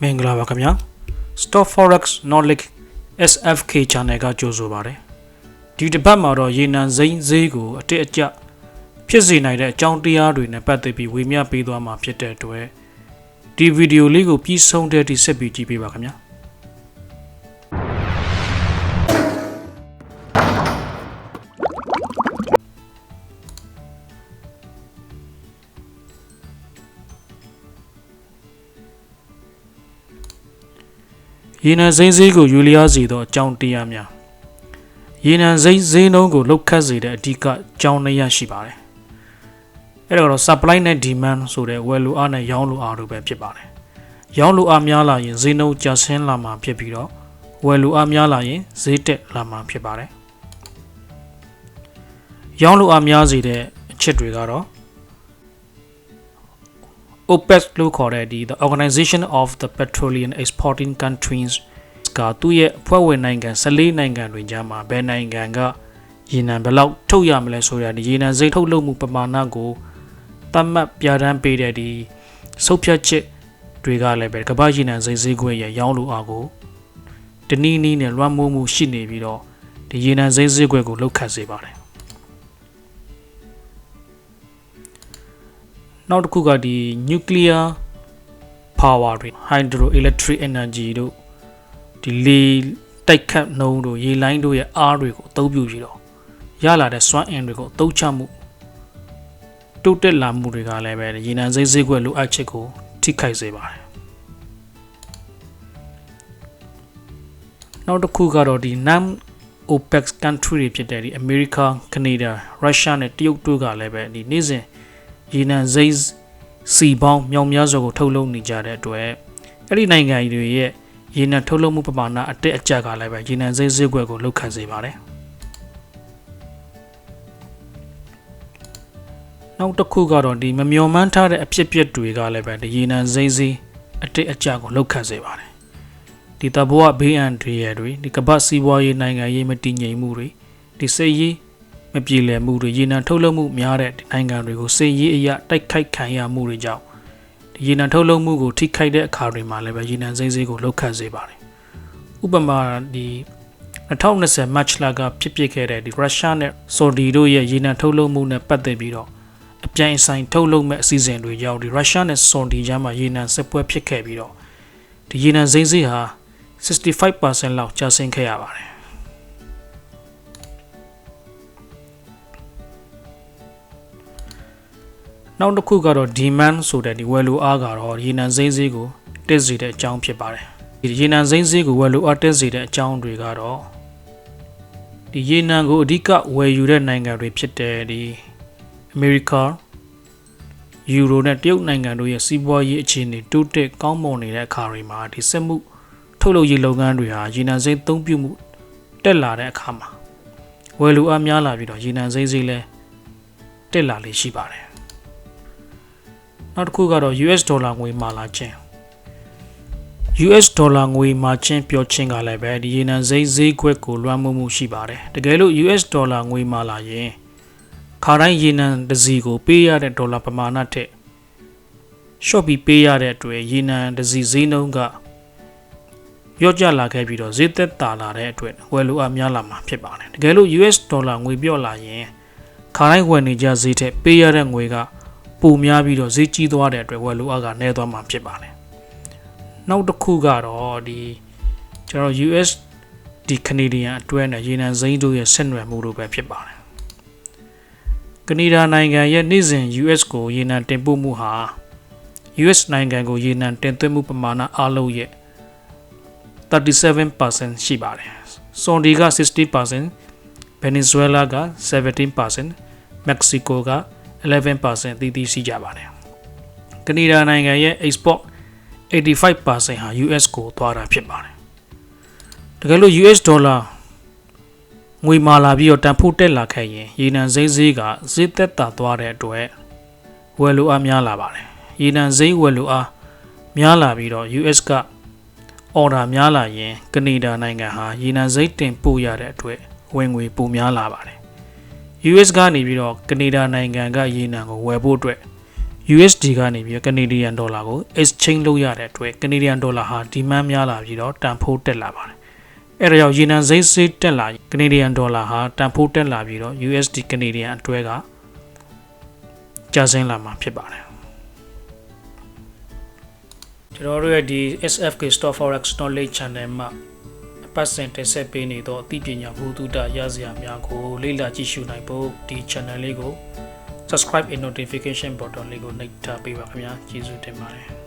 မင်္ဂလာပါခင်ဗျာ Stock Forex Knowledge SFK Channel ကကြိုဆိုပါရစေဒီတစ်ပတ်မှာတော့ရေနံစိမ်းဈေးကိုအတက်အကျဖြစ်စေနိုင်တဲ့အကြောင်းတရားတွေနဲ့ပတ်သက်ပြီးဝေမျှပေးသွားမှာဖြစ်တဲ့အတွက်ဒီဗီဒီယိုလေးကိုပြီးဆုံးတဲ့ထိဆက်ပြီးကြည့်ပေးပါခင်ဗျာရေနံစိမ်းဈေးကိုယူလျားစေသောအကြောင်းတရားများရေနံစိမ်းဈေးနှုန်းကိုလှုပ်ခတ်စေတဲ့အဓိကအကြောင်းနှစ်ရပ်ရှိပါတယ်။အဲ့ဒါကတော့ supply နဲ့ demand ဆိုတဲ့ဝယ်လိုအားနဲ့ရောင်းလိုအားတို့ပဲဖြစ်ပါတယ်။ရောင်းလိုအားများလာရင်ဈေးနှုန်းကျဆင်းလာမှာဖြစ်ပြီးတော့ဝယ်လိုအားများလာရင်ဈေးတက်လာမှာဖြစ်ပါတယ်။ရောင်းလိုအားများစေတဲ့အချက်တွေကတော့ OPEC လို့ခေါ်တဲ့the Organization of the Petroleum Exporting Countries ကသူ့ရဲ့အဖွဲ့ဝင်နိုင်ငံ14နိုင်ငံတွေကြားမှာဘယ်နိုင်ငံကရေနံဘယ်လောက်ထုတ်ရမလဲဆိုရတဲ့ရေနံစိမ်းထုတ်လုပ်မှုပမာဏကိုသတ်မှတ်ပြဋ္ဌာန်းပေးတဲ့ဒီစုပ်ဖြတ်ချက်တွေကလည်းပဲကမ္ဘာရေနံစိမ်းဈေးကွက်ရဲ့ရောင်းလိုအားကိုတနည်းနည်းနဲ့လွှမ်းမိုးမှုရှိနေပြီးတော့ဒီရေနံစိမ်းဈေးကွက်ကိုလှုပ်ခတ်စေပါတယ်နောက်တစ်ခုကဒီ nuclear power တွေ hydroelectric energy တို့ဒီလေတိုက်ခတ်နှုန်းတို့ရေလိုင်းတို့ရဲ့အားတွေကိုအသုံးပြုပြီးတော့ရလာတဲ့စွမ်းအင်တွေကိုအသုံးချမှုတိုးတက်လာမှုတွေကလည်းပဲရေနံစိမ်းဈေးကွက်လိုအပ်ချက်ကိုထိခိုက်စေပါတယ်နောက်တစ်ခုကတော့ဒီ non OPEC country တွေဖြစ်တဲ့ဒီ America, Canada, Russia နဲ့တရုတ်တို့ကလည်းပဲဒီနေ့စဉ်ရေနံစိမ်းစီပေါင်းမြောက်များစွာကိုထုတ်လုပ်နေကြတဲ့အတွက်အဲ့ဒီနိုင်ငံတွေရဲ့ရေနံထုတ်လုပ်မှုပမာဏအတက်အကျကလည်းပဲရေနံစိမ်းဈေးကွက်ကိုလှုပ်ခတ်စေပါတယ်နောက်တစ်ခုကတော့ဒီမမျှော်မှန်းထားတဲ့အဖြစ်အပျက်တွေကလည်းပဲဒီရေနံစိမ်းဈေးအတက်အကျကိုလှုပ်ခတ်စေပါတယ်ဒီတဘောဘေးအန္တရာယ်တွေဒီကမ္ဘာစီးပွားရေးနိုင်ငံရေးမတည်ငြိမ်မှုတွေဒီစစ်ရေးမပြေလည်မှုတွေရေနံထုတ်လုပ်မှုများတဲ့နိုင်ငံတွေကိုစစ်ရေးအရတိုက်ခိုက်ခံရမှုတွေကြောင့်ဒီရေနံထုတ်လုပ်မှုကိုထိခိုက်တဲ့အခါတွေမှာလည်းပဲရေနံစိမ်းဈေးကိုလှုပ်ခတ်စေပါတယ်။ဥပမာဒီ2020 March လကဖြစ်ပျက်ခဲ့တဲ့ဒီရုရှားနဲ့ဆော်ဒီတို့ရဲ့ရေနံထုတ်လုပ်မှုနဲ့ပတ်သက်ပြီးတော့အပြိုင်ဆိုင်ထုတ်လုပ်မဲ့အစီအစဉ်တွေကြောင့်ဒီရုရှားနဲ့ဆော်ဒီကြားမှာရေနံစစ်ပွဲဖြစ်ခဲ့ပြီးတော့ဒီရေနံစိမ်းဈေးဟာ 65% လောက်ကျဆင်းခဲ့ရပါတယ်။နောက်တစ်ခုကတော့ demand ဆိုတဲ့ဒီဝယ်လိုအားကတော့ရေနံစိမ်းဈေးကိုတက်စေတဲ့အကြောင်းဖြစ်ပါတယ်ဒီရေနံစိမ်းဈေးကိုဝယ်လိုအားတက်စေတဲ့အကြောင်းတွေကတော့ဒီရေနံကိုအဓိကဝယ်ယူတဲ့နိုင်ငံတွေဖြစ်တဲ့ဒီ America, Euro နဲ့တရုတ်နိုင်ငံတို့ရဲ့စီးပွားရေးအခြေအနေတိုးတက်ကောင်းမွန်နေတဲ့အခါတွေမှာဒီစက်မှုထုတ်လုပ်ရေးလုပ်ငန်းတွေဟာရေနံစိမ်းအသုံးပြုမှုတက်လာတဲ့အခါမှာဝယ်လိုအားများလာပြီးတော့ရေနံစိမ်းဈေးလည်းတက်လာလေရှိပါတယ်နောက်တစ်ခုကတော့ US ဒေါ်လာငွေမာလာခြင်း US ဒေါ်လာငွေမာခြင်းပြောခြင်းကလည်းပဲဒီရေနံစိမ်းဈေးကွက်ကိုလွှမ်းမိုးမှုရှိပါတယ်တကယ်လို့ US ဒေါ်လာငွေမာလာရင်ခါတိုင်းရေနံတစ်စီကိုပေးရတဲ့ဒေါ်လာပမာဏထက်ရှော့ပြီးပေးရတဲ့အတွက်ရေနံတစ်စီဈေးနှုန်းကရော့ကျလာခဲ့ပြီးတော့ဈေးသက်သာလာတဲ့အတွက်ဝယ်လိုအားများလာမှာဖြစ်ပါတယ်တကယ်လို့ US ဒေါ်လာငွေပြော့လာရင်ခါတိုင်းဝယ်နေကြဈေးထက်ပေးရတဲ့ငွေကပိုများပြီးတော့ဈေးကြီးသွားတဲ့အတွက်ဝယ်လိုအားကနည်းသွားမှာဖြစ်ပါတယ်နောက်တစ်ခုကတော့ဒီကျွန်တော် US ဒီ Canadian အတွဲနဲ့ရေနံစိမ်းတို့ရဲ့ဆက်နွယ်မှုတို့ပဲဖြစ်ပါတယ်ကနေဒါနိုင်ငံရဲ့နေ့စဉ် US ကိုရေနံတင်ပို့မှုဟာ US နိုင်ငံကိုရေနံတင်သွင်းမှုပမာဏအားလုံးရဲ့ 37% ရှိပါတယ်ဆော်ဒီက 60% Venezuela က 17% Mexico က11% သီးရှိကြပါတယ်။ကနေဒါနိုင်ငံရဲ့ export 85% ဟာ US ကိုသွားတာဖြစ်ပါတယ်။တကယ်လို့ US ဒေါ်လာငွေမာလာပြီးတော့တန်ဖိုးတက်လာခဲ့ရင်ရေနံစိမ်းဈေးကဈေးသက်သာသွားတဲ့အတွက်ဝယ်လိုအားများလာပါတယ်။ရေနံစိမ်းဝယ်လိုအားများလာပြီးတော့ US က order များလာရင်ကနေဒါနိုင်ငံဟာရေနံစိမ်းတင်ပို့ရတဲ့အတွက်ဝင်ငွေပိုများလာပါတယ်။ US ကနေပြီးတော့ကနေဒါနိုင်ငံကရေနံကိုဝယ်ဖို့အတွက် USD ကနေပြီး Canadian dollar ကို exchange လုပ်ရတဲ့အတွက် Canadian dollar ဟာ demand များလာပြီးတော့တန်ဖိုးတက်လာပါတယ်အဲ့ဒါကြောင့်ရေနံစိမ်းဈေးတက်လာ Canadian dollar ဟာတန်ဖိုးတက်လာပြီးတော့ USD Canadian အတွဲကကျဆင်းလာမှာဖြစ်ပါတယ်ကျွန်တော်တို့ရဲ့ဒီ SFK Stock Forex Knowledge Channel မှာပတ်စင်တက်ဆက်ပေးနေတော့အသိပညာဘုသူတရစရာများကိုလေ့လာကြည့်ရှုနိုင်ဖို့ဒီ channel လေးကို subscribe and notification button လေးကိုနှိပ်ထားပေးပါခင်ဗျာကျေးဇူးတင်ပါတယ်